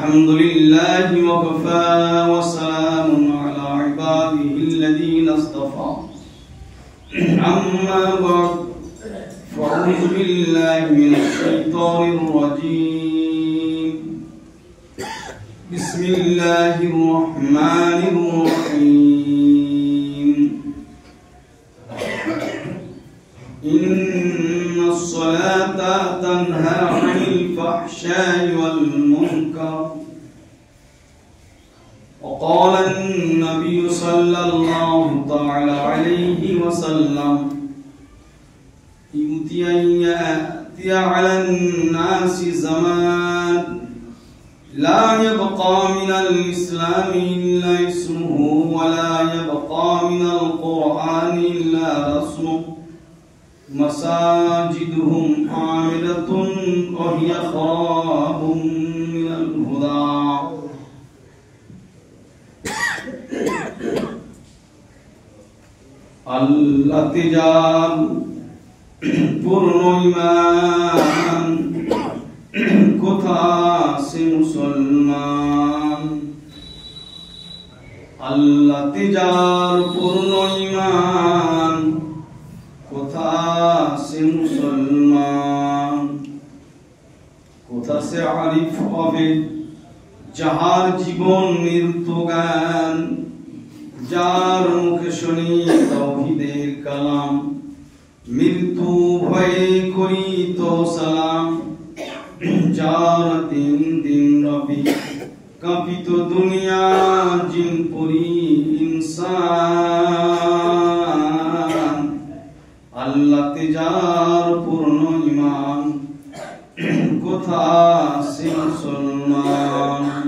الحمد لله وكفى وسلام على عباده الذين اصطفى أما بعد فأعوذ بالله من الشيطان الرجيم بسم الله الرحمن الرحيم إن الصلاة تنهى عن الفحشاء والمنكر وقال النبي صلى الله تعالى عليه وسلم يأتي على الناس زمان لا يبقى من الإسلام إلا اسمه ولا يبقى من القرآن إلا رسمه مساجدهم عامرة وهي خراب من الهدى الاتجار পূর্ণ ঈমান কোথা সে মুসলমান আল্লাহ তিজার পূর্ণ ঈমান কোথা সে মুসলমান কোথা সে আরিফ হবে যাহার জীবন মৃত্যু গান যার মুখে শুনি তাওহীদের কালাম মৃত্যু ভয়ে করি তো সালাম যার দিন দিন রবি কাঁপিত দুনিয়া জিন পুরি ইনসান আল্লাহ তেজার পূর্ণ ঈমান কোথা সে মুসলমান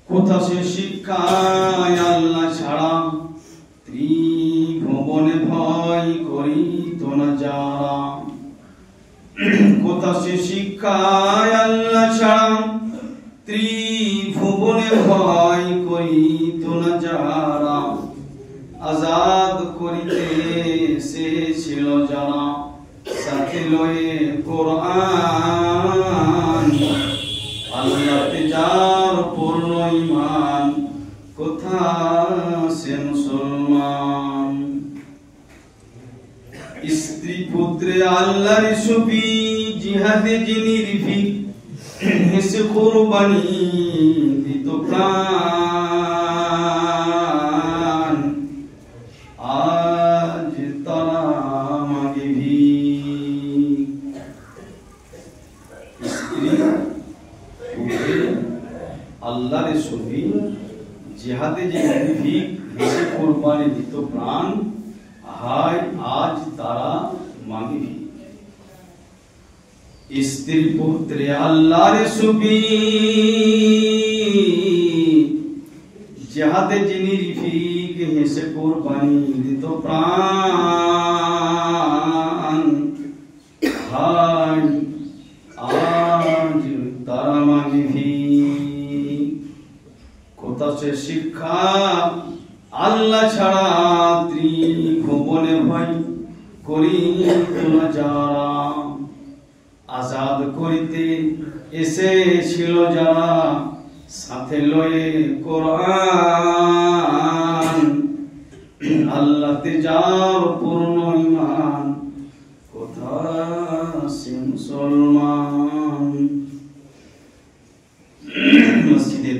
কোথা সে শিক্ষায় আল্লাহ ছাড়া ত্রিভুবনে ভয় করি তো না যারা কোথা সে শিক্ষায় আল্লাহ ছাড়া ত্রিভুবনে ভয় করি তো না যারা আজাদ করিতে সে ছিল যারা সাথে লয়ে কোরআন আল্লাহ তেজার পূর্ণ ঈমান কোথা সে মুসলমান স্ত্রী পুত্রে আল্লাহর সুফি জিহাদে যিনি রিফিক হেসে কুরবানি দিত প্রাণ আজ তারা মাগে ভিক স্ত্রী পুত্রে আল্লাহর সুফি জিহাদে যে ভিক হেসে কুরবানি দিত প্রাণ হায় আজ তারা মাগে ভিক স্ত্রী পুত্রে আল্লাহর সুফি জিহাদে যিনি রিফিক হেসে কুরবানি দিত প্রাণ হায় আজ তারা মাগে ভিক কোথা সে শিক্ষা আল্লাহ ছাড়া ত্রিভুবনে ভয় করি তো না যারা আজাদ করিতে এসেছিল যারা সাথে লয়ে কোরআন আল্লাহ তেজার পূর্ণ ঈমান কোথা সে মুসলমান মসজিদের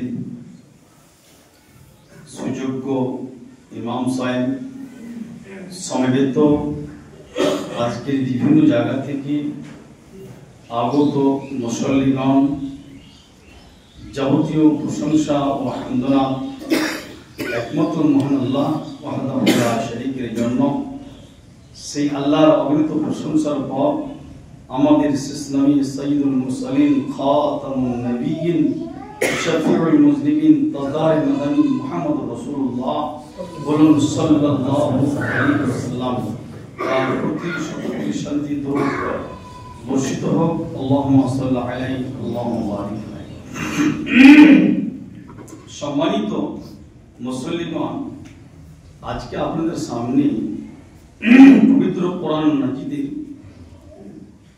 সুযোগ্য ইমাম সাহেব সমবেত আজকের বিভিন্ন জায়গা থেকে আগত মুসল্লিগণ যাবতীয় প্রশংসা ও হামদনা একমাত্র মহান আল্লাহ ওয়াহদাহু লা শারীকের জন্য সেই আল্লাহর অগণিত প্রশংসার পর আমাদের শেষ নবী সাইয়্যিদুল মুরসালিন খাতামুন নবিয়্যিন শফিউল মুজনিবিন তাজদার মাদানী মুহাম্মদুর রাসূলুল্লাহ বলুন সাল্লাল্লাহু আলাইহি ওয়াসাল্লাম তার প্রতি শান্তি দরুদ বর্ষিত হোক আল্লাহুম্মা সাল্লি আলাইহি আল্লাহুম্মা বারিক আলাইহি সম্মানিত মুসল্লিগণ আজকে আপনাদের সামনে পবিত্র কোরআন মাজিদের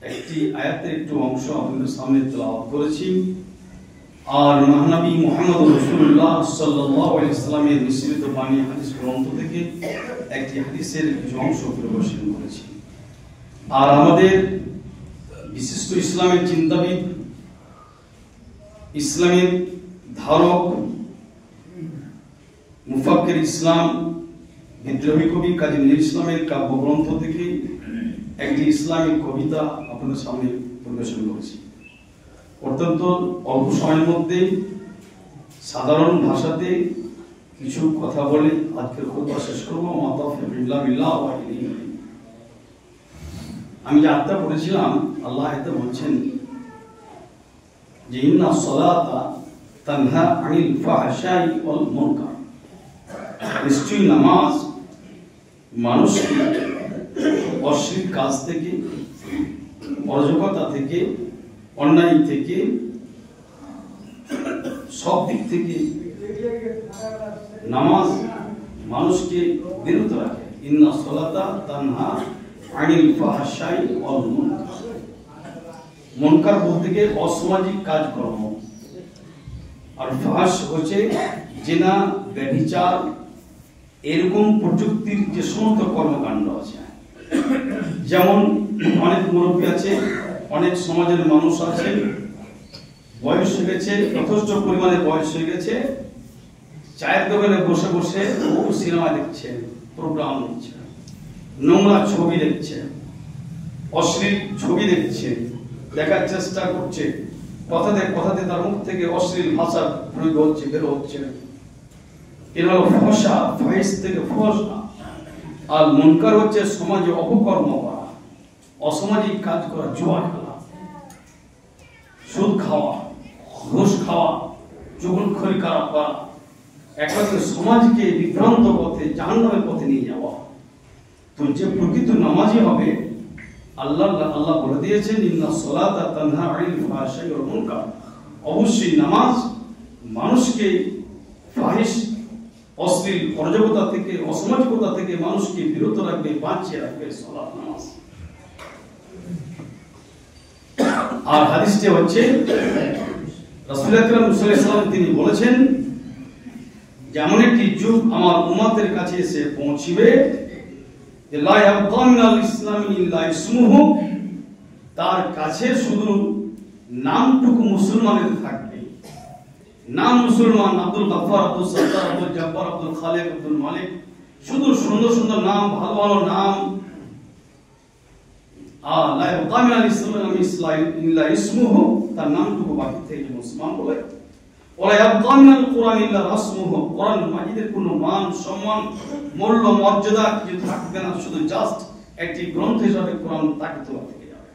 একটি আয়াতের একটু অংশ আপনাদের সামনে তেলাওয়াত করেছি আর মহানবী মুহাম্মদ রাসূলুল্লাহ সাল্লাল্লাহু আলাইহি ওয়াসাল্লামের মিশ্রিত বাণী হাদিস গ্রন্থ থেকে একটি হাদিসের কিছু অংশ পরিবেশন করেছি। আর আমাদের বিশিষ্ট ইসলামের চিন্তাবিদ, ইসলামের ধারক, মুফাক্কির ইসলাম, বিদ্রোহী কবি কাজী নজরুল ইসলামের কাব্যগ্রন্থ থেকে একটি ইসলামিক কবিতা আপনাদের সামনে পরিবেশন করেছি। অত্যন্ত অল্প সময়ের মধ্যে সাধারণ ভাষাতে কিছু কথা বলে আজকের খুতবা শেষ করবো। আমি যে আয়াতটা পড়েছিলাম, আল্লাহ এতে বলছেন যে ইন্না সলাতা তানহা আনিল ফাহশাই ওয়াল মুনকার, নিশ্চয়ই নামাজ মানুষকে অশ্লীল কাজ থেকে, অরাজকতা থেকে, অন্যায় থেকে, সব দিক থেকে নামাজ মানুষকে বিরত রাখে। ইন্না সলাতা তানহা আনিল ফাহশাই ওয়াল মুনকার। মুনকার বলতে গিয়ে অসামাজিক কাজকর্ম, আর ফাহশ হচ্ছে জিনা, ব্যভিচার, এরকম প্রযুক্তির যে সমস্ত কর্মকাণ্ড আছে। যেমন অনেক মুরব্বী আছে, অনেক সমাজের মানুষ আছে, বয়স হয়ে গেছে, যথেষ্ট পরিমাণে বয়স হয়ে গেছে, চায়ের দোকানে বসে বসে ও সিনেমা দেখছে, প্রোগ্রাম দেখছে, নোংরা ছবি দেখছে, অশ্লীল ছবি দেখছে, দেখার চেষ্টা করছে, কথাতে কথাতে তার মুখ থেকে অশ্লীল ভাষা প্রয়োগ হচ্ছে, বের হচ্ছে। এর হলো ফহশা, ফাহিশ থেকে ফহশা। আর মুনকার হচ্ছে সমাজে অপকর্ম করা, অসামাজিক কাজ করা, জুয়া খেলা, সুদ খাওয়া, ঘুষ খাওয়া, চুগলখড়ি করা, একমাত্র সমাজকে বিভ্রান্ত পথে, জাহান্নামের পথে নিয়ে যাওয়া। তো যে প্রকৃত নামাজি হবে, আল্লাহ বলে দিয়েছেন ইন্না সলাতা তানহা আনিল ফাহশাই ওয়াল মুনকার, অবশ্যই নামাজ মানুষকে ফাহিশ, অশ্লীল, অরাজকতা থেকে, অসামাজিকতা থেকে মানুষকে বিরত রাখবে, বাঁচিয়ে রাখবে সালাত, নামাজ। আর হাদিসটি হচ্ছে রাসূল আকরাম সাল্লাল্লাহু আলাইহি ওয়াসাল্লাম তিনি বলেছেন যে এমন একটি যুগ আমার উম্মতের কাছে এসে পৌঁছবে যে লা ইয়াবকা মিনাল ইসলামি ইল্লা ইসমুহু, তার কাছে শুধু নামটুকু মুসলমানের থাকবে। নাম মুসলমান, আব্দুল গফফার, আব্দুল সত্তার, আব্দুল জব্বার, আব্দুল খালিক, আব্দুল মালিক, শুধু সুন্দর সুন্দর নাম, ভালো ভালো নাম। আর লা ইয়াবকা মিনাল ইসলামি ইল্লা ইসমুহু, তার নামটুকু বাকি থেকে মুসলমান বলে। ওয়া ইয়াবকা মিনাল কুরআন ইল্লা রাসমুহু, কুরআন মাজিদের কোনো মান, সম্মান, মূল্য, মর্যাদা কিছু থাকবে না, শুধু জাস্ট একটি গ্রন্থ হিসাবে কোরআন তাকে তো থেকে যাবে।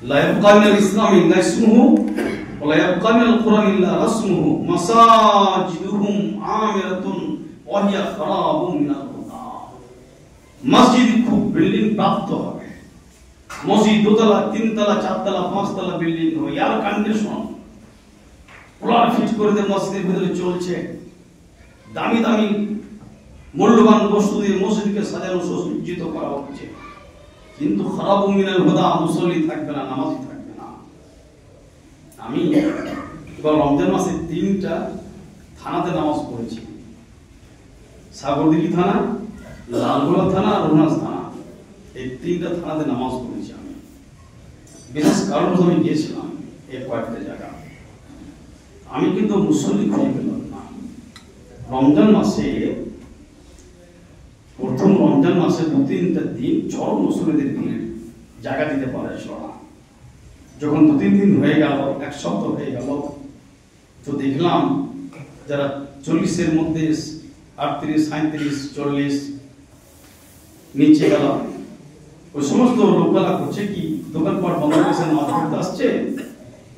লা ইয়াবকা মিনাল ইসলামি ইল্লা ইসমুহু ওয়া লা ইয়াবকা মিনাল কুরআন ইল্লা রাসমুহু মাসাজিদুহুম আমিরাতুন ওয়া হিয়া খারাবুন মিনাল হুদা। মসজিদ খুব বিল্ডিং প্রাপ্ত হবে, মসজিদ দোতলা, তিনতলা, চারতলা, পাঁচতলা বিল্ডিং হবে, এয়ার কন্ডিশন কুলার ফিট করে দিয়ে মসজিদের ভিতরে চলছে, দামি দামি মূল্যবান বস্তু দিয়ে মসজিদকে সাজানো, সুসজ্জিত করা হচ্ছে, কিন্তু খারাবু মিনাল হুদা, মুসল্লি থাকবে না, নামাজি থাকবে না। আমি এবার রমজান মাসে 3টা থানাতে নামাজ পড়েছি, সাগরদিঘি থানা, লালগোলা থানা, রঘুনাথ থানা, এই 3টা থানাতে নামাজ পড়েছি আমি। বিশেষ কারণ আমি গিয়েছিলাম এই কয়েকটা জায়গা, আমি কিন্তু মুসল্লি খুঁজে পেলাম না। রমজান মাসে, প্রথম রমজান মাসে 2-3টা দিন চরম মুসল্লিদের ভিড়, জায়গা দিতে পারে না। যখন 2-3 দিন হয়ে গেল, 1 সপ্তাহ হয়ে গেল, তো দেখলাম যারা 40-এর মধ্যে 38, 37, 40 নিচে গেল, ওই সমস্ত লোকেরা করছে কি, দোকানপাট বন্ধ করে নামাজ পড়তে আসছে,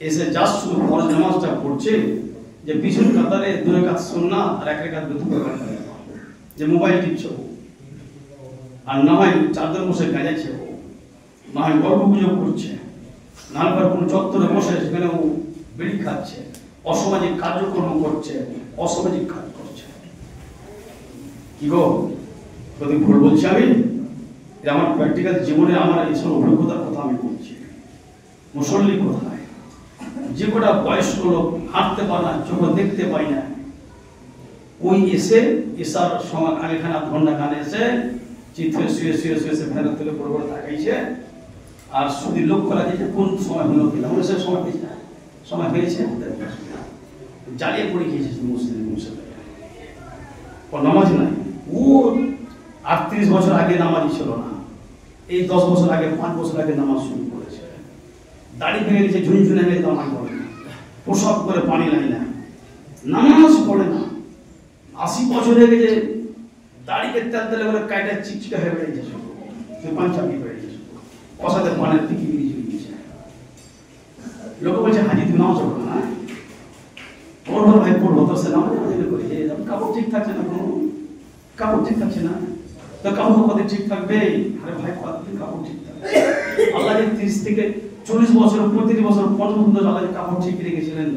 এসে জাস্ট শুধু ফরজ নামাজটা পড়ছে, যে পিছন কাতারে 2 রাকাত সুন্নাত আর 1 রাকাত বিতর করে, যে মোবাইল টিপছে, আর না হয় চাদর বসে গাজাচ্ছে, না হয় গল্প গুজব করছে, না হয় কোনো চত্বরে বসে সেখানে ও বিড়ি খাচ্ছে, অসামাজিক কার্যক্রম করছে, অসামাজিক কাজ করছে। কি গো, যদি ভুল বলছি আমি? আমার প্র্যাকটিক্যাল জীবনে আমার এইসব অভিজ্ঞতার কথা আমি বলছি। মুসল্লি কোথায়, যে কটা বয়স্ক লোক হাঁটতে পারে না, চোখে দেখতে পাই না, ওই এসে এসার সময় আগেখানে আধ ঘন্টা গানে এসে চিত্রে শুয়ে শুয়ে শুয়ে সে ফেরত থেকে পড়ে পড়ে তাকাইছে, আর শুধু লক্ষ্য রাখে যে কোন সময় হলো কিনা, বলে সে সময় হয়েছে, সময় হয়েছে, জ্বালিয়ে পড়ে গিয়েছে মুসলিম মুসলিম। ও নামাজ নাই, ও 38 বছর আগে নামাজই ছিল না, এই 10 বছর আগে 5 বছর আগে নামাজ শুরু করেছে। দাড়ি ভেঙে গেছে, ঝুনঝুনে গেছে, নামাজ পড়ে না, প্রসাব করে পানি নাই না, নামাজ পড়ে না। 80 বছর হয়ে গেছে, দাড়িকে তেল তেলে করে কাইটা চিকচিকা হয়ে বেড়ে গেছে, পাঞ্চাবি বেড়ে গেছে, কষাতে পানের টিকি বিড়ি চলে গেছে। লোক বলছে হাজি তুমি নামাজ পড়ো না, পড়বো ভাই পড়বো, তো সে নামাজ করে কাপড় ঠিক থাকছে না, কোনো কাপড় ঠিক থাকছে না, তো কাপড় কদিন ঠিক থাকবে? আরে ভাই কতদিন কাপড় ঠিক থাকবে? আল্লাহ 30 থেকে 40 বছর 35 বছর 50 বছর আল্লাহ কাপড় ঠিক রেখেছিলেন,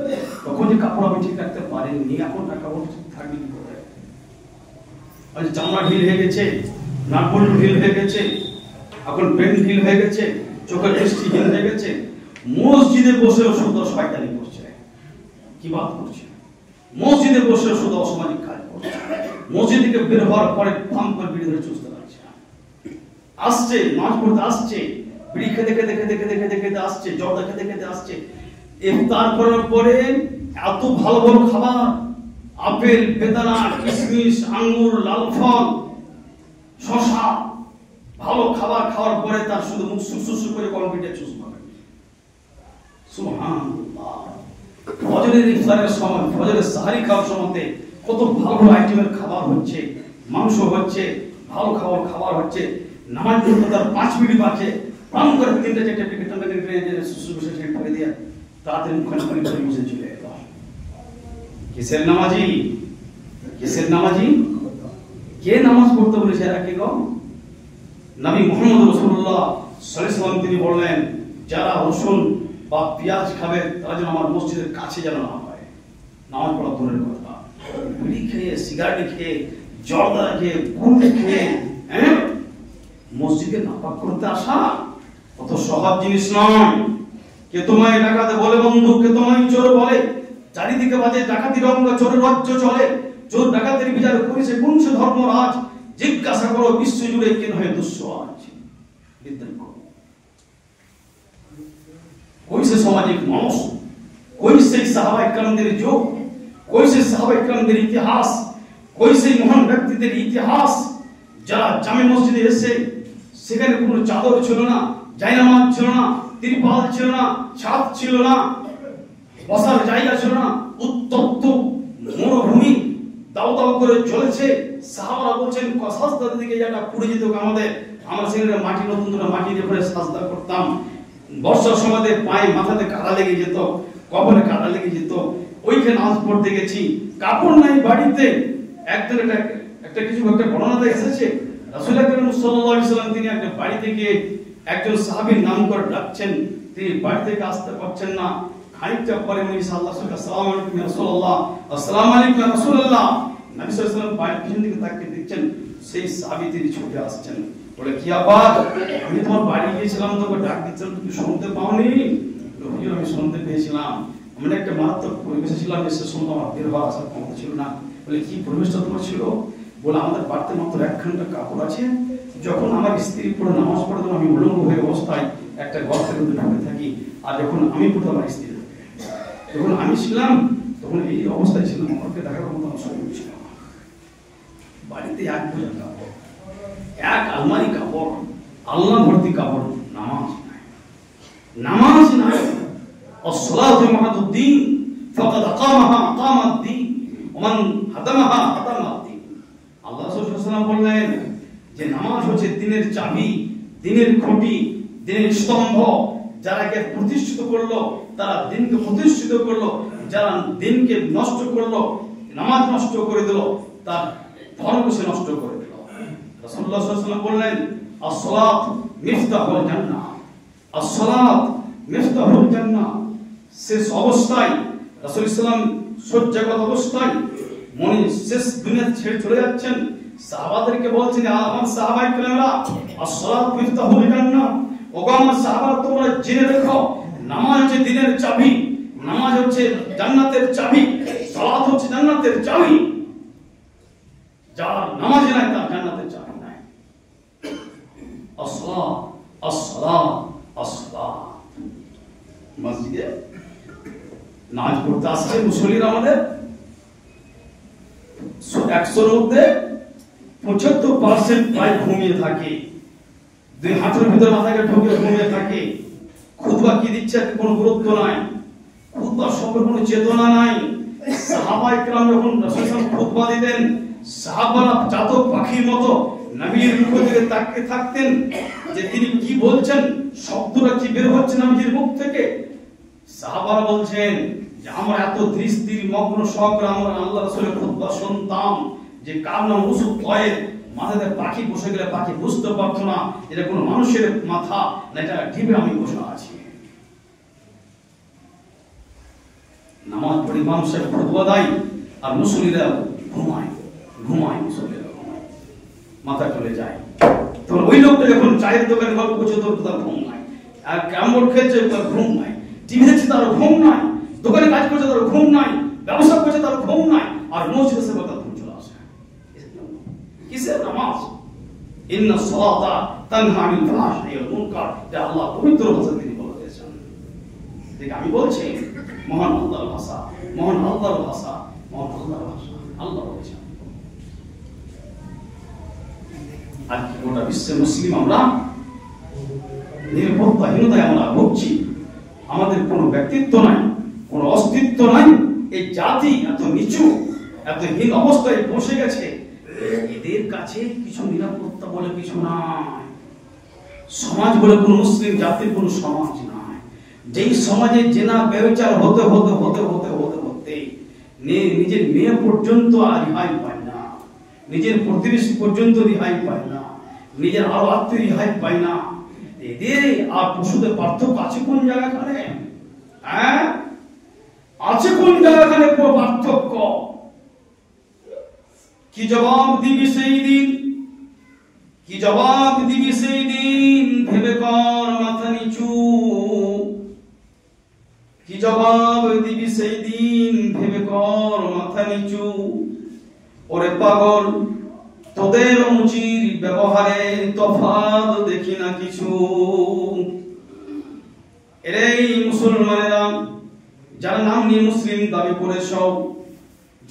তখন যে কাপড় আপনি ঠিক রাখতে পারেননি, এখন কাপড় ঠিক থাকবে কি করে? জামা ঢিল হয়ে গেছে, নাকবল ঢিল হয়ে গেছে, এখন পেন ঢিল হয়ে গেছে, চোখের দৃষ্টি ঢিল হয়ে গেছে, মসজিদে বসেও শুধু শয়তানি করছে, কি বাত করছে, মসজিদে বসেও শুধু অসামাজিক কাজ করছে, মসজিদ থেকে বের হওয়ার পরে পাম করে বিড়ি ধরে চুষতে লাগছে, আসছে নামাজ পড়তে আসছে, বিড়ি খেতে খেতে খেতে খেতে খেতে খেতে আসছে, জর্দা খেতে খেতে আসছে, ইফতার করার পরে এত ভালো ভালো খাবার, আপেল, বেদানা, কিশমিশ, আঙ্গুর, লাল ফল, শশা, ভালো খাবার খাওয়ার পরে তার শুধু মুখ সুসু করে কম্পিউটার চুষ পাবে। সুবহানাল্লাহ। ফজরের ইফতারের সময়, ফজরের সাহারি খাওয়ার সময়তে কত ভালো আইটেমের খাবার হচ্ছে, মাংস হচ্ছে, ভালো খাবার হচ্ছে, নামাজ পড়তে তার 5 মিনিট বাকি, পান করে 3-4 প্যাকেট মেরে সুসু বসে ঠেকে দিয়ে তাড়াতাড়ি মুখখানে পানি করে বসে চলে এলো। কিসের নামাজি? কিসের নামাজি? কে নামাজ পড়তে বলেছে? এরা কে গো? নবী মুহাম্মদ রাসূলুল্লাহ সাল্লাল্লাহু আলাইহি ওয়াসাল্লাম তিনি বললেন, যারা রসুন বা পেঁয়াজ খাবে তারা যেন আমার মসজিদের কাছে যেন না হয়। নামাজ পড়া দূরের কথা, বিড়ি খেয়ে, সিগারেট খেয়ে, জর্দা খেয়ে, গুড় খেয়ে মসজিদে নাপাক করতে আসা অত সহজ জিনিস নয়। কে তোমায় ডাকাতে বলে বন্ধু, কে তোমায় চোর বলে, চারিদিকে বাজে ডাকাতি রঙ্গ, চোরের রাজ্য চলে, চোর ডাকাতের বিচার করেছে কোন সে ধর্মরাজ, জিজ্ঞাসা করো বিশ্ব জুড়ে কে নয় দুঃসওয়াজ। कोई से सामाजिक মানুষ, कोई से সাহাবায়ে কেরামদের যুগ, कोई से সাহাবায়ে কেরামদের ইতিহাস, कोई से মহান ব্যক্তিদের ইতিহাস, যারা জামে মসজিদে এসে সেখানে কোনো চাদর ছিল না, জায়নামাজ ছিল না, তিরপাল ছিল না, ছাদ ছিল না, বসার জায়গা ছিল না, উত্তপ্ত মরুভূমি দাও দাও করে চলেছে। সাহাবারা বলছেন সাজদার দিকে জায়গা পুড়ে যেত আমাদের, আমরা সেখানে মাটি, নতুন নতুন মাটি দিয়ে করে সাজদা করতাম। বর্ষার সময়তে পায়ে মাথাতে কাদা লেগে যেত, কবরে কাদা লেগে যেত, ওইখানে নামাজ পড়তে গেছি, কাপড় নাই বাড়িতে। একদিন একটা কিছু একটা বর্ণনাতে এসেছে, রাসূল আকরাম সাল্লাল্লাহু আলাইহি ওয়াসাল্লাম তিনি একটা বাড়ি থেকে একজন সাহাবীর নাম করে ডাকছেন, তিনি বাড়ি থেকে আসতে পারছেন না। খানিকটা পরে উনি সাল্লাল্লাহু আলাইহি ওয়াসাল্লাম, আসসালামু আলাইকুম ইয়া রাসূলুল্লাহ, আসসালামু আলাইকুম ইয়া রাসূলুল্লাহ, নবী সাল্লাল্লাহু আলাইহি ওয়াসাল্লাম বাড়ির পিছন দিকে তাকিয়ে দেখছেন, সেই সাহাবী তিনি ছুটে আসছেন, বলে কি আবার আমি তোমার বাড়ি গিয়েছিলাম, তোকে ডাক দিচ্ছিলাম, তুমি শুনতে পাওনি? হুজুর আমি শুনতে পেয়েছিলাম, আমরা একটা মারাত্মক পরিবেশে ছিলাম, এসে শুনতে আমার বের হওয়ার আসার ক্ষমতা ছিল না। বলে কি পরিবেশটা তোমার ছিল? বলে আমাদের বাড়িতে মাত্র 1 ঘন্টা কাপড় আছে, যখন আমার স্ত্রী পড়ে নামাজ পড়ে তখন আমি উলঙ্গ হয়ে অবস্থায় একটা গর্তের মধ্যে ঢুকে থাকি, আর যখন আমি পড়তে আমার স্ত্রী থাকে, যখন আমি ছিলাম তখন এই অবস্থায় ছিলাম, আমাকে দেখার মতো আমার শরীর ছিল না। বাড়িতে 1 বোঝা কাপড়, 1 আলমারি কাপড়, আল্লাহ ভর্তি কাপড়, নামাজ নাই, নামাজ নাই। الصلاة معد الدين فقد أقامها أقام الدين ومن هدمها هدم الدين। আল্লাহ রাসূল সাল্লাল্লাহু আলাইহি ওয়াসাল্লাম বললেন যে নামাজ হচ্ছে দিনের চাবি, দিনের খুঁটি, দিনের স্তম্ভ। যারা কে প্রতিষ্ঠিত করলো তারা দিনকে প্রতিষ্ঠিত করলো, যারা দিনকে নষ্ট করলো, নামাজ নষ্ট করে দিল, তার ধর্মকে সে নষ্ট করে দিল। রাসূলুল্লাহ সাল্লাল্লাহু আলাইহি ওয়াসাল্লাম বললেন as-সালাত মিফতাহুল জান্নাহ, as-সালাত মিফতাহুল জান্নাহ। শেষ অবস্থায় রাসূল ইসলাম শয্যাগত অবস্থায় মনে শেষ দুনিয়া ছেড়ে চলে যাচ্ছেন, সাহাবাদেরকে বলছেন, আমার সাহাবায়ে কেরামরা, আসসালাতু মিফতাহুল জান্নাহ, ওগো আমার সাহাবা তোমরা জেনে রেখো, নামাজ হচ্ছে দ্বীনের চাবি, নামাজ হচ্ছে জান্নাতের চাবি, সালাত হচ্ছে জান্নাতের চাবি। যার নামাজ নাই তার জান্নাতের চাবি নাই। আসসালাত আসসালাত আসসালাত। মসজিদে নামাজ পড়তে আসছে মুসল্লিরা, আমাদের 100 মধ্যে 75% প্রায় ঘুমিয়ে থাকে, দুই হাতের ভিতরে মাথাকে ঢুকে ঘুমিয়ে থাকে। খুতবা কি দিচ্ছে কোনো গুরুত্ব নাই, খুতবা সম্পর্কে কোনো চেতনা নাই। সাহাবায়ে কেরাম যখন রাসূল সাল্লাল্লাহু আলাইহি ওয়াসাল্লাম খুতবা দিতেন, সাহাবারা চাতক পাখির মতো নবীর মুখ থেকে তাকিয়ে থাকতেন যে তিনি কি বলছেন, শব্দটা কি বের হচ্ছে নবীর মুখ থেকে। সাহাবারা বলছেন যে আমরা এত দৃষ্টির মগ্ন সহকারে আমরা আল্লাহ রাসূলের খুতবা শুনতাম যে কার নাম উসুক তয়ের, মাথাতে পাখি বসে গেলে পাখি বুঝতে পারতো না এটা কোনো মানুষের মাথা না, এটা ঢিবে আমি বসে আছি। নামাজ পড়ে মানুষের খুতবা দেয় আর মুসল্লিরা ঘুমায়, মুসল্লিরা ঘুমায়, মাথা চলে যায়। তখন ওই লোকটা যখন চায়ের দোকানে গল্প করছে তার ঘুম নাই, আর ক্যামবোর্ড খেলছে তার ঘুম নাই, টিভি দেখছে তার ঘুম নাই, দোকানে কাজ করছে তার ঘুম নাই, ব্যবসা করছে তার ঘুম নাই, আর মসজিদে সেবা তার ঘুম চলে আসে। কিসের নামাজ? ইন্নাস সালাতা তানহা আনিল ফাহশাই ওয়াল মুনকার, এটা আল্লাহ পবিত্র ভাষা তিনি বলে দিয়েছেন। ঠিক আমি বলছি মহান আল্লাহর ভাষা, মহান আল্লাহর ভাষা, মহান আল্লাহর ভাষা, আল্লাহ বলেছেন। আজ গোটা বিশ্বের মুসলিম আমরা নিরাপত্তাহীনতায় আমরা ভুগছি, আমাদের কোনো ব্যক্তিত্ব নাই, কোনো অস্তিত্ব নাই। এই জাতি এত নিচু, এত হীন অবস্থায় বসে গেছে, এদের কাছে কিছু নিরাপত্তা বলে কিছু নাই। সমাজ বলে কোন মুসলিম জাতির কোন সমাজ নাই, যেই সমাজে জেনা ব্যভিচার হতে হতে হতে হতে হতে হতে নিজের মেয়ে পর্যন্ত আর রিহাই পায় না, নিজের প্রতিবেশী পর্যন্ত রিহাই পায় না, নিজের আরো আত্মীয় রিহাই পায় না। এদের আর পশুদের পার্থক্য আছে কোন জায়গাখানে? হ্যাঁ, আছে কোন জায়গাখানে পার্থক্য? কি জবাব দিবি সেই দিন, কি জবাব দিবি সেই দিন, ভেবে কর মাথা নিচু। কি জবাব দিবি সেই দিন, ভেবে কর মাথা নিচু। ওরে পাগল, তোদের মুচির ব্যবহারে তফাৎ দেখি না কিছু। এই মুসলমানেরা যারা নাম নিয়ে মুসলিম দাবি করেছ,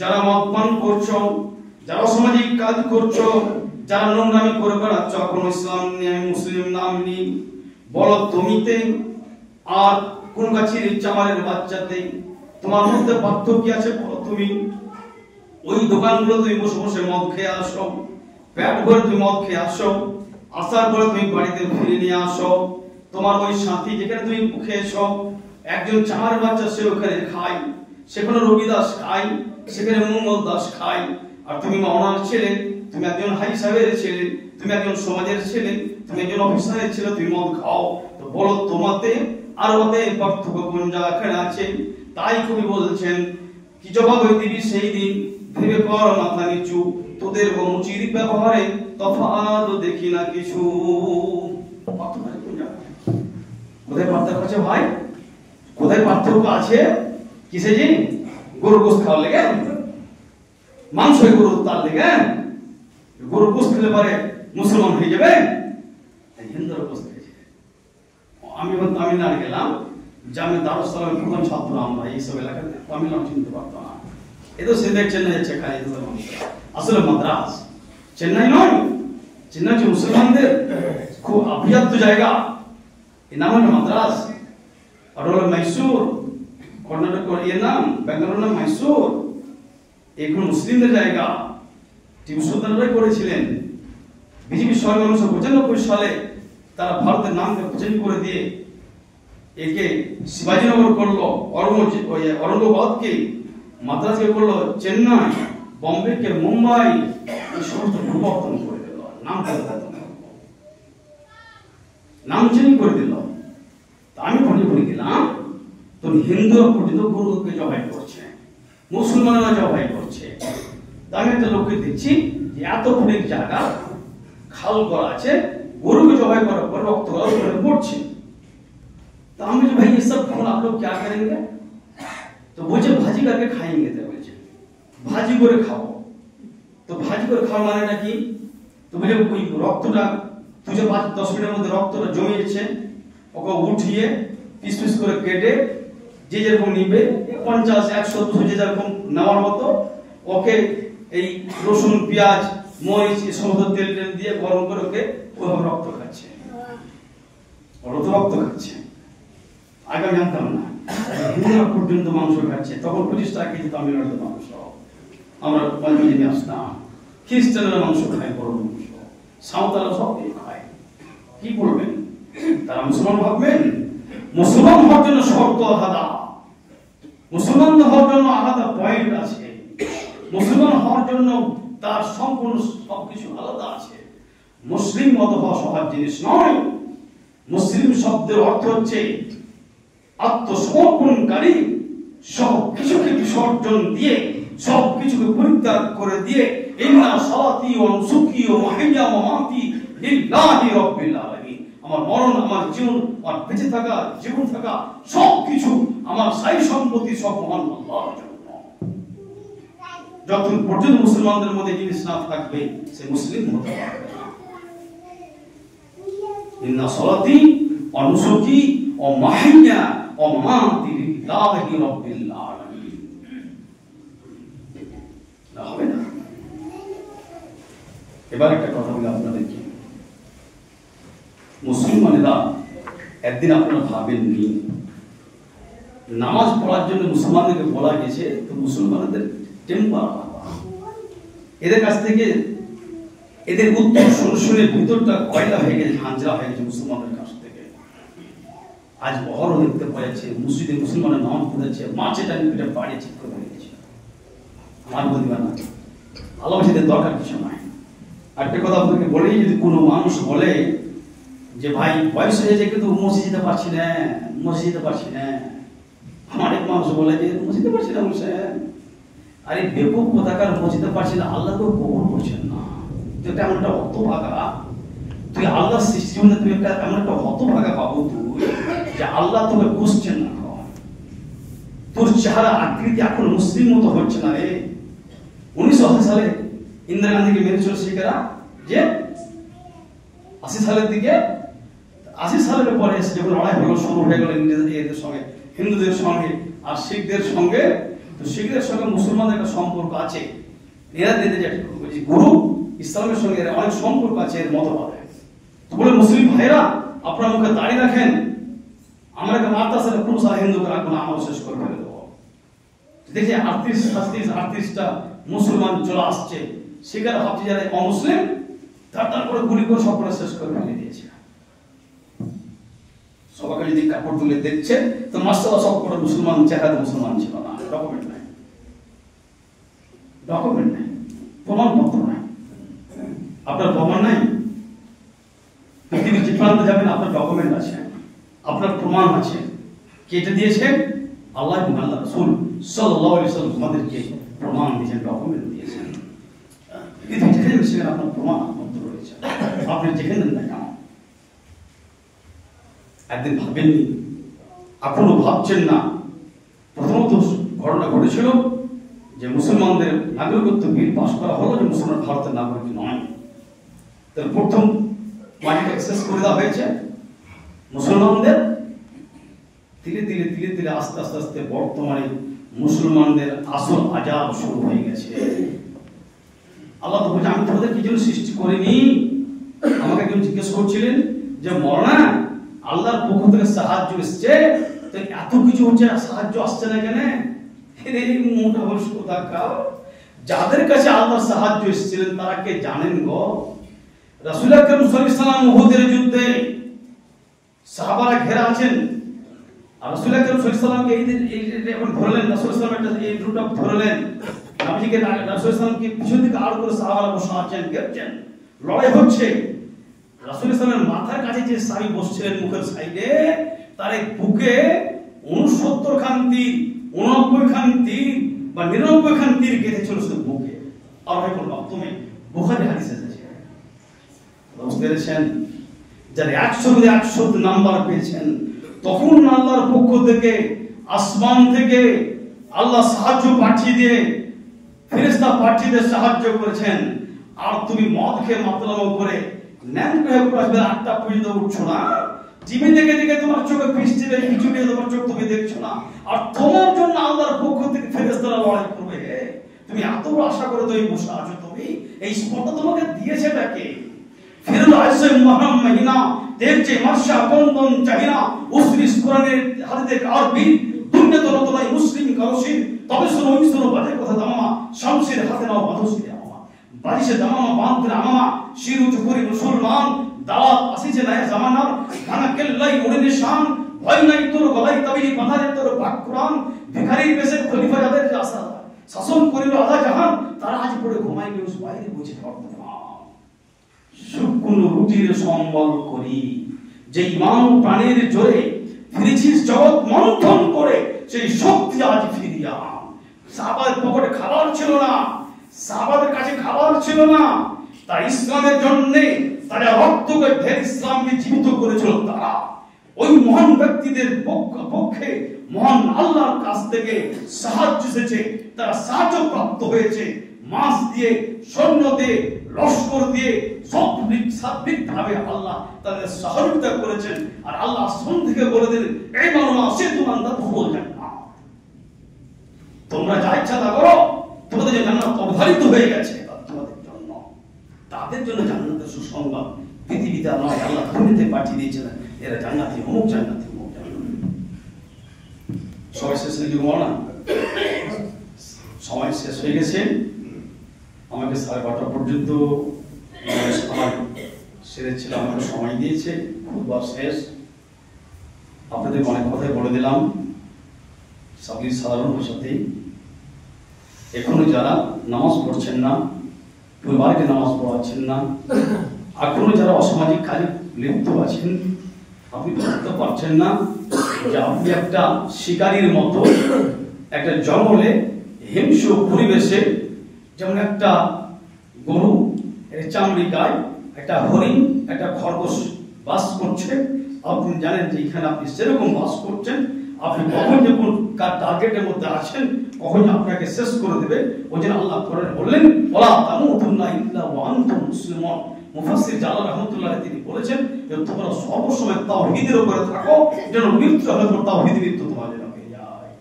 যারা মদ পান করছো, যারা সামাজিক কাজ করছো, যারা নোংরামি করে বেড়াচ্ছ, কোন ইসলাম নিয়ে মুসলিম নাম নেই, বলো তুমিতে আর কোন গাছের চামারের বাচ্চাতে তোমার মধ্যে পার্থক্য কি আছে? বলো তুমি। ওই দোকানগুলো তুমি বসে বসে মদ খেয়ে আসো, পেট ভরে তুমি মদ খেয়ে আসো, আসার পরে তুমি বাড়িতে ফিরে নিয়ে আসো, তোমার ওই সাথী যেখানে তুমি খেয়েছো, একজন চামারের বাচ্চা সে ওখানে খায়, সেখানে রবিদাস খায়, সেখানে মঙ্গল দাস খায়, আর তুমি মাওলানার ছেলে, তুমি একজন হাই সাহেবের ছেলে, তুমি একজন সমাজের ছেলে, তুমি একজন অফিসারের ছেলে, তুমি মদ খাও। তো বলো তোমাতে আর ওতে পার্থক্য কোন জায়গাখানে আছে? তাই কবি বলছেন, কি জবাব দিবি সেই দিন, ভেবে কর মাথা নিচু। তোদের মুচির ব্যবহারে তফাৎ দেখি না কিছু। কোথায় পার্থক্য আছে ভাই? কোথায় পার্থক্য আছে? কিসে? যে গরুর গোশত খাওয়ার লেগে, মাংস গরুর তার লেগে, গরুর গোশত খেলে পারে মুসলমান হয়ে যাবে? হিন্দুর গোশত খেয়েছে। আমি তামিলনাড়ু গেলাম, জামে দারুস সালামের প্রধান ছাত্র আমরা, এইসব এলাকাতে তামিলনাড়ু চিনতে পারতাম না। এ তো সেদিন চেন্নাই যাচ্ছে খাই, আসলে মাদ্রাস চেন্নাই নয়, চেন্নাই হচ্ছে মুসলমানদের খুব আভিজাত্য জায়গা, এর নাম হলো মাদ্রাস। আর হলো মাইসুর, কর্ণাটক এর নাম, বেঙ্গালুরুর নাম মাইসুর, এখন মুসলিমদের জায়গা। টিপু সুলতানরাই করেছিলেন। বিজেপি সরকার 1995 সালে তারা ভারতের নামকে চেঞ্জ করে দিয়ে একে শিবাজীনগর করলো, ঔরঙ্গাবাদকে মাদ্রাসকে করলো চেন্নাই, বম্বেকে মুম্বাই, এই সমস্ত পরিবর্তন করে দিল, নাম চেঞ্জ করে দিল। আমি মনে গেলাম তো হিন্দুরা পর্যন্ত গরুকে জবাই করছে, মুসলমানরা জবাই করছে। আমি একটা লোককে দেখছি যে এতক্ষণ জায়গা খাল করা আছে, গরুকে জবাই করার পর রক্ত পড়ছে। तो हम बोले भाई ये सब खून आप लोग क्या करेंगे? तो बोले भाजी करके खाएंगे। तो बोले भाजी করে খাও। তো ভাজি করে খাওয়া মানে নাকি? তো বলে ওই রক্তটা তুই 5-10 মিনিটের মধ্যে রক্তটা জমিয়েছে, ওকে উঠিয়ে পিস পিস করে কেটে যে যেরকম নিবে 50, 100, 200 যে যেরকম নেওয়ার মতো ওকে এই রসুন, পেঁয়াজ, মরিচ সমস্ত তেল দিয়ে গরম করে ওকে ওভাবে রক্ত খাচ্ছে। ওরা তো রক্ত খাচ্ছে। আগে আমি জানতাম না, হিন্দুরা পর্যন্ত মাংস খাচ্ছে। তখন 25 টাকা কেজি তামিলনাড়ুতে মাংস, আমরা পঞ্চমী আসতাম। খ্রিস্টানরা মাংস খায়, বড় মাংস, সাঁওতালরা সব খায়। কি বলবেন? তারা মুসলমান ভাববেন? মুসলমান হওয়ার জন্য শর্ত আলাদা, মুসলমান হওয়ার জন্য আলাদা পয়েন্ট আছে, মুসলমান হওয়ার জন্য তার সম্পূর্ণ সবকিছু আলাদা আছে। মুসলিম মত হওয়া সহজ জিনিস নয়। মুসলিম শব্দের অর্থ হচ্ছে আত্মসমর্পণকারী, সব কিছুকে বিসর্জন দিয়ে, সব কিছুকে পরিত্যাগ করে দিয়ে ইন্না সালাতি ওয়া নুসুকি ওয়া মাহইয়া ওয়া মামাতি লিল্লাহি রাব্বিল আলামিন। আমার মরণ, আমার জীবন, আমার বেঁচে থাকা, জীবন থাকা সব কিছু, আমার সাই সম্পত্তি সব মহান আল্লাহর জন্য। যতক্ষণ পর্যন্ত মুসলমানদের মধ্যে জিনিস না থাকবে সে মুসলিম হতে পারবে না। ইন্না সালাতি ওয়া নুসুকি ওয়া মাহইয়া ওয়া মামাতি লিল্লাহি রাব্বিল আলামিন। না হবে না। এবার একটা কথা বলি আপনাদেরকে, মুসলমানেরা একদিন আপনারা ভাবেননি নামাজ পড়ার জন্য মুসলমানদেরকে বলা গেছে, তো মুসলমানদের টেম্পার, এদের কাছ থেকে এদের উত্তর শুনে ভিতরটা কয়লা হয়ে গেছে, ঝাঁঝরা হয়ে গেছে মুসলমানদের কাছ থেকে। আজ বহর দেখতে পাওয়া যাচ্ছে মসজিদে মুসলমানের নামাজ পড়েছে, মাছে টানি পিঠে বাড়িয়ে ঠিক করে দিয়েছে। আমার বলবে না, ভালোবাসীদের দরকার কিছু নাই। একটা কথা আপনাকে বলেই, যদি কোনো মানুষ বলে যে ভাই বয়স হয়েছে কিন্তু মসজিদ যেতে পারছি না, মসজিদ যেতে পারছি না, আমার এক মানুষ বলে যে মসজিদে পারছি না, হোসেন আরে বেকুব কোথাকার মসজিদে পারছি না, আল্লাহ তো কবুল করছেন না। তুই একটা এমন একটা হতভাগা, তুই আল্লাহ সৃষ্টি হলে তুই একটা এমন একটা হতভাগা পাবো তুই, যে আল্লাহ তোকে বুঝছেন না। তোর চেহারা আকৃতি এখন মুসলিম মতো হচ্ছে না রে। 1980 সালে ইন্দিরা গান্ধীকে মেরেছিল শিখেরা, যে 80 সালের দিকে, 80 সালের পরে এসে যখন লড়াই হলো, শুরু হয়ে গেল ইংরেজদের সঙ্গে, হিন্দুদের সঙ্গে আর শিখদের সঙ্গে। তো শিখদের সঙ্গে মুসলমানদের একটা সম্পর্ক আছে, এরা দিতে যে গুরু ইসলামের সঙ্গে অনেক সম্পর্ক আছে, এর মতবাদ। তো বলে মুসলিম ভাইরা আপনার মুখে দাঁড়িয়ে রাখেন, আমরা একটা মারতে আসলে পুরো সারা হিন্দুকে রাখবো না, আমরা শেষ করে ফেলে দেবো। দেখি 38টা মুসলমান চলে আসছে, সেখানে ভাবছে যারা অমুসলিম তারপরে গুলি করে সব করে শেষ করে ফেলে দিয়েছে। সবাইকে যদি কাপড় তুলে দেখছে তো মাসাল্লাহ সব করে মুসলমান, চেহারা মুসলমান ছিল না, ডকুমেন্ট নাই, ডকুমেন্ট নাই, প্রমাণপত্র নাই। আপনার প্রমাণ নাই, পৃথিবীর যে প্রান্তে যাবেন আপনার ডকুমেন্ট আছে, আপনার প্রমাণ আছে। কেটে দিয়েছেন আল্লাহ এবং আল্লাহ রাসূল সাল্লাল্লাহু আলাইহি ওয়াসাল্লাম আমাদেরকে প্রমাণ দিয়েছেন, ডকুমেন্ট দিয়েছেন। পৃথিবী যেখানে সেখানে আপনার প্রমাণ পত্র রয়েছে, আপনি যেখানে না কেন। একদিন ভাবেননি, এখনো ভাবছেন না। প্রথমত ঘটনা ঘটেছিল যে মুসলমানদের নাগরিকত্ব বিল পাস করা হলো, যে মুসলমান ভারতের নাগরিক নয়। তার প্রথম মাটিটা অ্যাক্সেস করে দেওয়া হয়েছে মুসলমানদের। ধীরে ধীরে ধীরে ধীরে আস্তে আস্তে আস্তে বর্তমানে মুসলমানদের আসল আজাব শুরু হয়ে গেছে। আল্লাহ তো বলছে আমি তোমাদের কি জন্য সৃষ্টি করিনি। আমাকে একজন জিজ্ঞেস করছিলেন যে মরনা আল্লাহর পক্ষ থেকে সাহায্য এসছে, তো এত কিছু হচ্ছে, সাহায্য আসছে না কেন? মোটা বলছো যাদের কাছে আল্লাহর সাহায্য এসেছিলেন তারা কে জানেন গো? রাসূল আকরাম সাল্লাল্লাহু আলাইহি ওয়াসাল্লাম উহুদের যুদ্ধে সাহাবারা ঘেরা আছেন, আর রাসূল আকরাম সাল্লাল্লাহু আলাইহি ওয়াসাল্লামকে এই এখন ধরলেন, রাসূল সাল্লাল্লাহু আলাইহি ওয়াসাল্লাম এই রুটটা ধরলেন, নবীজিকে রাসূল সাল্লাল্লাহু আলাইহি ওয়াসাল্লামকে পিছন দিকে আড় করে সাহাবারা বসে আছেন, ঘেরছেন, লড়াই হচ্ছে। রাসূল সাল্লাল্লাহু আলাইহি ওয়াসাল্লামের মাথার কাছে যে সাহাবী বসছিলেন মুখের সাইডে, তার বুকে 69 খান তীর, 89 খান তীর বা 99 খান তীর গেঁথে ছিল শুধু বুকে। আর ভাই বললাম তুমি বুখারী হাদিস এসেছে। বুঝতে পেরেছেন? যারা 100 নাম্বার পেয়েছেন, তখন আল্লাহর পক্ষ থেকে আসমান থেকে আল্লাহ সাহায্য পাঠিয়ে দিয়ে ফেরেশতা পাঠিয়ে দিয়ে সাহায্য করেছেন। আর তুমি মদ খেয়ে মাতলামো করে ন্যাংটো হয়ে আসবে 8টা পর্যন্ত উঠছো না, টিভি দেখে দেখে তোমার চোখে বৃষ্টি দেখে কিছু নিয়ে তোমার চোখ তুমি দেখছো না, আর তোমার জন্য আল্লাহর পক্ষ থেকে ফেরেশতারা লড়াই করবে। তুমি এত বড় আশা করে তুমি বসে আছো, তুমি এই স্পর্ধা তোমাকে দিয়েছে কে? ফিরল আইসে মুহররম মহিনা দেখছে মার্শা বন্ধন চাহিনা উসরিস কোরআনের হাদিসে আরবি দুনিয়া তো নতলাই মুসলিম কারশিন তবে শুনো বাজে কথা দামামা শামসের হাতে নাও বাদুসিরে আমা বারিশে দামামা বাঁধতে আমামা শির উঁচু করি মুসলমান দাওয়াত আসিছে না জামানার ভাঙা কেল্লাই উড়ে নিশান ভয় নাই তোর গলাই তাবিলি বাঁধারে তোর পাক কোরআন ভিখারির বেশে খলিফা যাদের আসা শাসন করিল আধা জাহান, তারা আজ পড়ে ঘুমায় নিউজ বাইরে বুঝে পড়তে শুকনো রুটির সম্বল করি যে ইমান প্রাণের জোরে ফিরেছিস জগৎ মন্থন করে, সেই শক্তি আজ ফিরিয়া। সাহাবাদের পকেটে খাবার ছিল না, সাহাবাদের কাছে খাবার ছিল না, তাই ইসলামের জন্য তারা রক্তকে ঢেলে ইসলামকে জীবিত করেছিল। তারা ওই মহান ব্যক্তিদের পক্ষে মহান আল্লাহর কাছ থেকে সাহায্য এসেছে, তারা সাহায্য প্রাপ্ত হয়েছে। মাস দিয়ে, সৈন্য দিয়ে, লস্কর দিয়ে সার্বিক ভাবে আল্লাহ তাদের সহযোগিতা করেছেন। আর আল্লাহ আসমান থেকে বলে দিলেন, এই মানবা সে তোমার দখল জান্নাত, তোমরা যা ইচ্ছা তা করো, তোমাদের যে জান্নাত অবধারিত হয়ে গেছে তোমাদের জন্য। তাদের জন্য জান্নাতের সুসংবাদ পৃথিবীতে নয়, আল্লাহ দুনিয়াতে পাঠিয়ে দিয়েছিলেন, এরা জান্নাতি অমুক জান্নাতি অমুক জান্নাতি। সবাই শেষ হয়ে গেল না? সময় শেষ হয়ে গেছে। আমাকে 12:30 পর্যন্ত আমার সেরের ছিল, আমাকে সময় দিয়েছে, খুববার শেষ। আপনাদের অনেক কথাই বলে দিলাম সবই সাধারণ ভাষাতে। এখনো যারা নামাজ পড়ছেন না, পরিবারকে নামাজ পড়াচ্ছেন না, এখনো যারা অসামাজিক কাজে লিপ্ত আছেন, আপনি বুঝতে পারছেন না যে আপনি একটা শিকারীর মতো একটা জঙ্গলে হিংস্র পরিবেশে, যেমন একটা গরু চামড়ি গায়ে একটা হরিণ একটা খরগোশ বাস করছে, আপনি জানেন যে এখানে আপনি সেরকম বাস করছেন। আপনি কখন যখন কার টার্গেটের মধ্যে আছেন, কখন আপনাকে শেষ করে দেবে। ওই জন্য আল্লাহ কোরআনে বললেন, ওয়ালা তামুতুন্না ইল্লা ওয়া আনতুম মুসলিমুন। মুফাসসির জালাল রাহমাতুল্লাহ তিনি বলেছেন যে তোমরা সবসময় তাওহীদের উপরে থাকো, যেন মৃত্যু হলে তাওহীদের মৃত্যু তোমার যেন হয়ে যায়।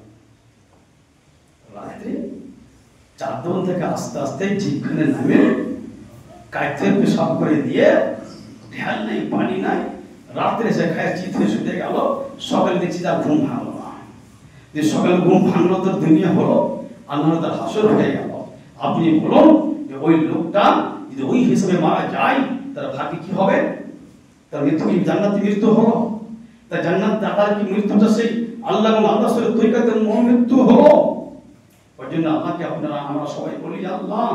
রাতে চাঁদন থেকে আস্তে আস্তে জিপখানে নামে কায়তে পেশাব করে দিয়ে, ঢেল নেই পানি নাই, রাত্রে সে খায় চিত্রে শুতে গেল, সকালে দেখছি তার ঘুম ভাঙলো না। যে সকালে ঘুম ভাঙলো তো দুনিয়া হলো, আল্লাহ তার হাসর হয়ে গেল। আপনি বলুন যে ওই লোকটা যদি ওই হিসেবে মারা যায়, তার ভাগ্যে কি হবে? তার মৃত্যু কি জান্নাতি মৃত্যু হলো? তার জান্নাত দাদার কি মৃত্যুটা সেই আল্লাহ এবং আল্লাহ সরে তরিকাতের মৃত্যু হলো? ওই জন্য আল্লাহকে আপনারা আমরা সবাই বলি, আল্লাহ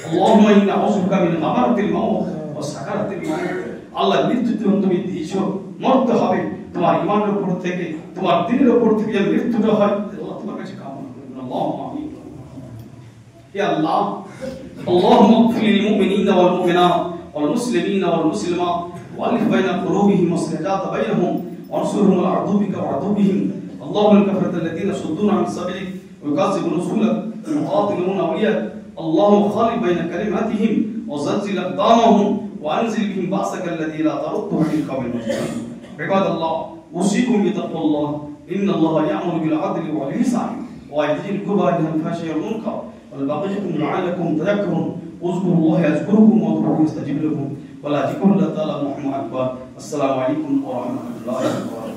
আল্লাহুম্মা ইন্না আউযুবিকা মিন গামারাতিল মাউত ওয়া সাকারাতিল মাউত। আল্লাহ মৃত্যু তুমি দিয়েছো, মরতে হবে, তোমার ঈমানের উপর থেকে, তোমার দ্বীনের উপর থেকে যে মৃত্যুটা হয়, আল্লাহ তোমার কাছে কামনা করি। আল্লাহুম্মা আমিন। ইয়া আল্লাহ আল্লাহুম্মা ইগফির লিল মুমিনিনা ওয়াল মুমিনাত ওয়াল মুসলিমিনা ওয়াল মুসলিমাত ওয়ালিফ বাইনা কুলুবিহিম ওয়াসলিহাত বাইনাহুম ওয়ানসুরহুম আলা আদুবিকা ওয়া আদুবিহিম। আল্লাহুল কাফারাতাল লাযিনা সুদ্দুনা আন সাবিলিক ويكذب رسولك ويقاتلون أولياءك اللهم خالف بين كلماتهم وزلزل أقدامهم وأنزل بهم بأسك الذي لا ترده عن القوم المجرمين. عباد الله أوصيكم بتقوى الله إن الله يأمر بالعدل والإحسان ويأتي القربى والنهي عن الفحشاء والمنكر والبغي يعظكم لعلكم تذكرون اذكروا الله يذكركم وادعوه يستجب لكم ولذكر الله تعالى محمد أكبر. السلام عليكم ورحمة الله وبركاته.